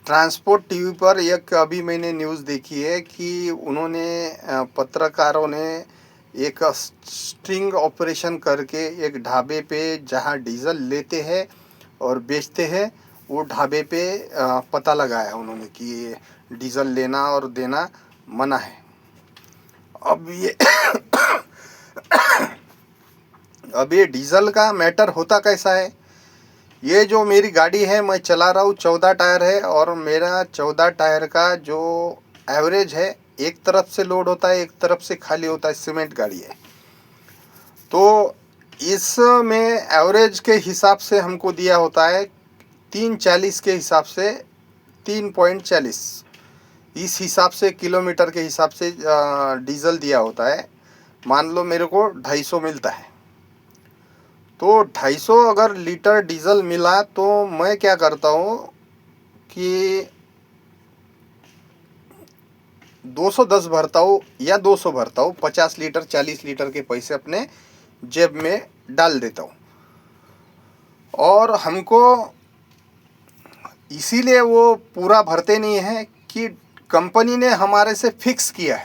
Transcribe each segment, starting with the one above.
Transport TV पर एक अभी मैंने न्यूज़ देखी है कि उन्होंने पत्रकारों ने एक स्टिंग ऑपरेशन करके एक ढाबे पे जहां डीजल लेते हैं और बेचते हैं वो ढाबे पे पता लगाया उन्होंने कि डीजल लेना और देना मना है। अब ये अब ये डीजल का मैटर होता कैसा है। ये जो मेरी गाड़ी है मैं चला रहा हूँ 14 टायर है और मेरा 14 टायर का जो एवरेज है एक तरफ से लोड होता है एक तरफ से खाली होता है। सीमेंट गाड़ी है तो इसमें एवरेज के हिसाब से हमको दिया होता है 340 के हिसाब से 3.40 इस हिसाब से किलोमीटर के हिसाब से डीजल दिया होता है। मान लो मेरे को 250 मिलता है तो 250 अगर लीटर डीजल मिला तो मैं क्या करता हूँ कि 210 भरता हूँ या 200 भरता हूँ। 50 लीटर 40 लीटर के पैसे अपने जेब में डाल देता हूँ और हमको इसीलिए वो पूरा भरते नहीं है कि कंपनी ने हमारे से फिक्स किया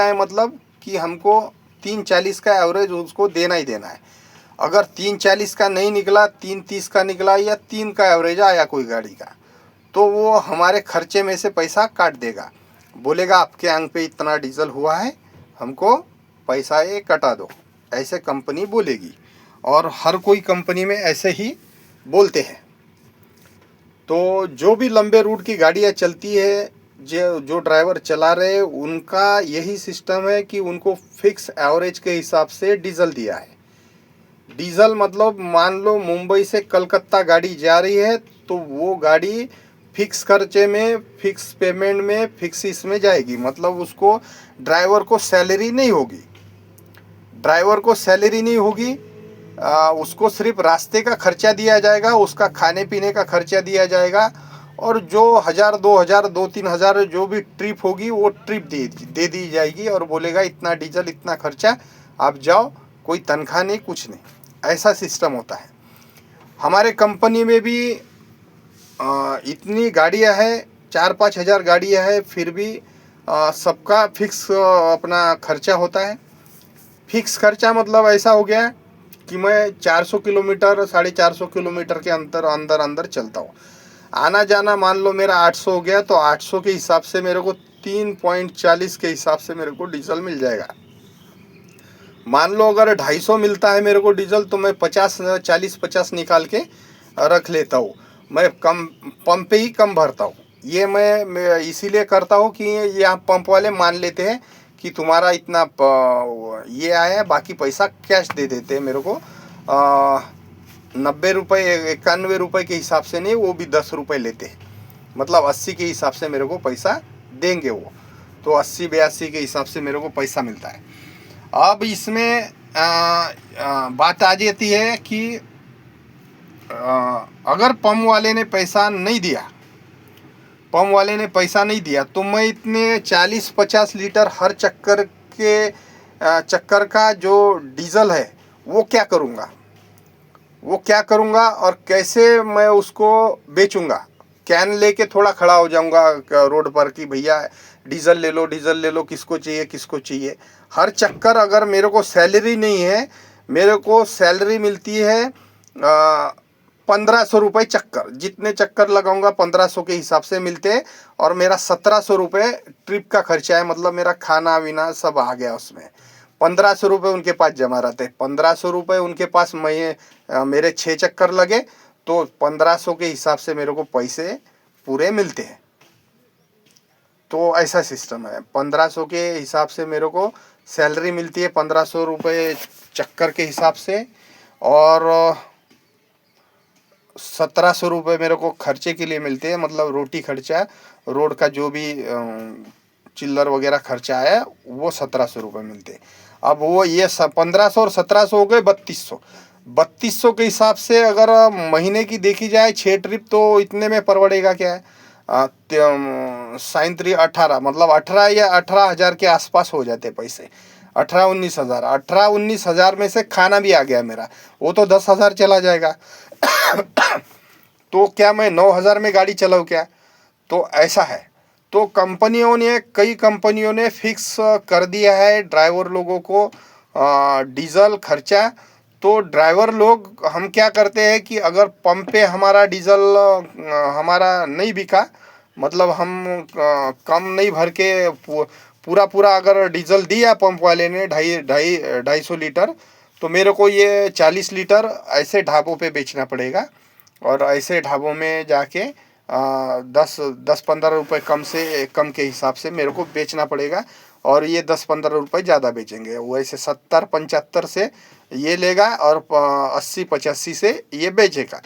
है मतलब कि हमको 340 का एवरेज उसको देना ही देना है। अगर 340 का नहीं निकला 330 का निकला या 3 का एवरेज आया कोई गाड़ी का तो वो हमारे खर्चे में से पैसा काट देगा। बोलेगा आपके अंक पे इतना डीजल हुआ है हमको पैसा ये कटा दो, ऐसे कंपनी बोलेगी और हर कोई कंपनी में ऐसे ही बोलते हैं। तो जो भी लंबे रूट की गाड़ियाँ चलती है जो ड्राइवर चला रहे उनका यही सिस्टम है कि उनको फिक्स एवरेज के हिसाब से डीजल दिया है। डीजल मतलब मान लो मुंबई से कलकत्ता गाड़ी जा रही है तो वो गाड़ी फिक्स खर्चे में फिक्स पेमेंट में फिक्स इसमें जाएगी। मतलब उसको ड्राइवर को सैलरी नहीं होगी, उसको सिर्फ रास्ते का खर्चा दिया जाएगा, उसका खाने पीने का खर्चा दिया जाएगा और जो 1000 2000 2-3 हज़ार जो भी ट्रिप होगी वो ट्रिप दे दी जाएगी और बोलेगा इतना डीजल इतना खर्चा आप जाओ, कोई तनख्वाह नहीं कुछ नहीं। ऐसा सिस्टम होता है। हमारे कंपनी में भी इतनी गाड़ियां हैं 4-5 हज़ार गाड़ियां हैं फिर भी सबका फिक्स अपना खर्चा होता है। फिक्स खर्चा मतलब ऐसा हो गया कि मैं 400 किलोमीटर 450 किलोमीटर के अंदर चलता हूँ। आना जाना मान लो मेरा 800 हो गया तो 800 के हिसाब से मेरे को 3.40 के हिसाब से मेरे को डीजल मिल जाएगा। मान लो अगर 250 मिलता है मेरे को डीजल तो मैं 40-50 निकाल के रख लेता हूँ। मैं कम पंप पे ही कम भरता हूँ। ये मैं इसीलिए करता हूँ कि यहाँ पंप वाले मान लेते हैं कि तुम्हारा इतना ये आया है, बाकी पैसा कैश दे देते हैं मेरे को। 90 रुपये 91 रुपये के हिसाब से नहीं, वो भी 10 रुपये लेते हैं। मतलब 80 के हिसाब से मेरे को पैसा देंगे वो, तो 80-82 के हिसाब से मेरे को पैसा मिलता है। अब इसमें बात आ जाती है कि अगर पंप वाले ने पैसा नहीं दिया तो मैं इतने 40-50 लीटर हर चक्कर का जो डीजल है वो क्या करूँगा और कैसे मैं उसको बेचूँगा। कैन लेके थोड़ा खड़ा हो जाऊँगा रोड पर कि भैया डीजल ले लो किसको चाहिए। हर चक्कर अगर मेरे को सैलरी नहीं है, मेरे को सैलरी मिलती है 1500 रुपये चक्कर। जितने चक्कर लगाऊंगा 1500 के हिसाब से मिलते हैं और मेरा 1700 रुपये ट्रिप का खर्चा है। मतलब मेरा खाना वीना सब आ गया उसमें। 1500 रुपये उनके पास जमा रहते हैं। 1500 रुपये उनके पास मेरे 6 चक्कर लगे तो 1500 के हिसाब से मेरे को पैसे पूरे मिलते हैं। तो ऐसा सिस्टम है। 1500 के हिसाब से मेरे को सैलरी मिलती है 1500 रुपये चक्कर के हिसाब से और 1700 रुपये मेरे को खर्चे के लिए मिलते हैं। मतलब रोटी खर्चा, रोड का जो भी चिल्लर वगैरह खर्चा है वो 1700 रुपये मिलते हैं। अब वो ये 1500 और 1700 हो गए 3200 के हिसाब से अगर महीने की देखी जाए 6 ट्रिप तो इतने में परवड़ेगा क्या है। 18 मतलब 18 या 18,000 के आसपास हो जाते पैसे। 18-19 हज़ार 18-19 हज़ार में से खाना भी आ गया मेरा, वो तो 10,000 चला जाएगा। तो क्या मैं 9,000 में गाड़ी चलाऊँ क्या? तो ऐसा है। तो कई कंपनियों ने फिक्स कर दिया है ड्राइवर लोगों को डीजल खर्चा। तो ड्राइवर लोग हम क्या करते हैं कि अगर पंप पे हमारा डीजल हमारा नहीं बिका, मतलब हम कम नहीं भर के पूरा पूरा अगर डीजल दिया पंप वाले ने 250 लीटर, तो मेरे को ये 40 लीटर ऐसे ढाबों पे बेचना पड़ेगा। और ऐसे ढाबों में जाके 10-15 रुपये कम के हिसाब से मेरे को बेचना पड़ेगा। और ये 10-15 रुपये ज़्यादा बेचेंगे, वैसे 70-75 से ये लेगा और 80-85 से ये बेचेगा।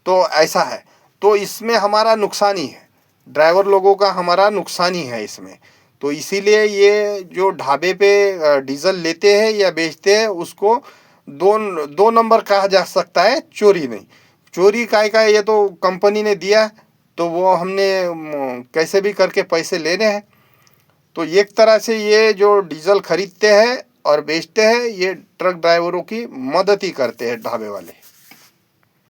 तो ऐसा है। तो इसमें हमारा नुकसान ही है, ड्राइवर लोगों का हमारा नुकसान ही है इसमें। तो इसीलिए ये जो ढाबे पे डीजल लेते हैं या बेचते हैं उसको दो नंबर कहा जा सकता है, चोरी नहीं। चोरी काय का, ये तो कंपनी ने दिया तो वो हमने कैसे भी करके पैसे लेने हैं। तो एक तरह से ये जो डीजल खरीदते हैं और बेचते हैं, ये ट्रक ड्राइवरों की मदद ही करते हैं ढाबे वाले।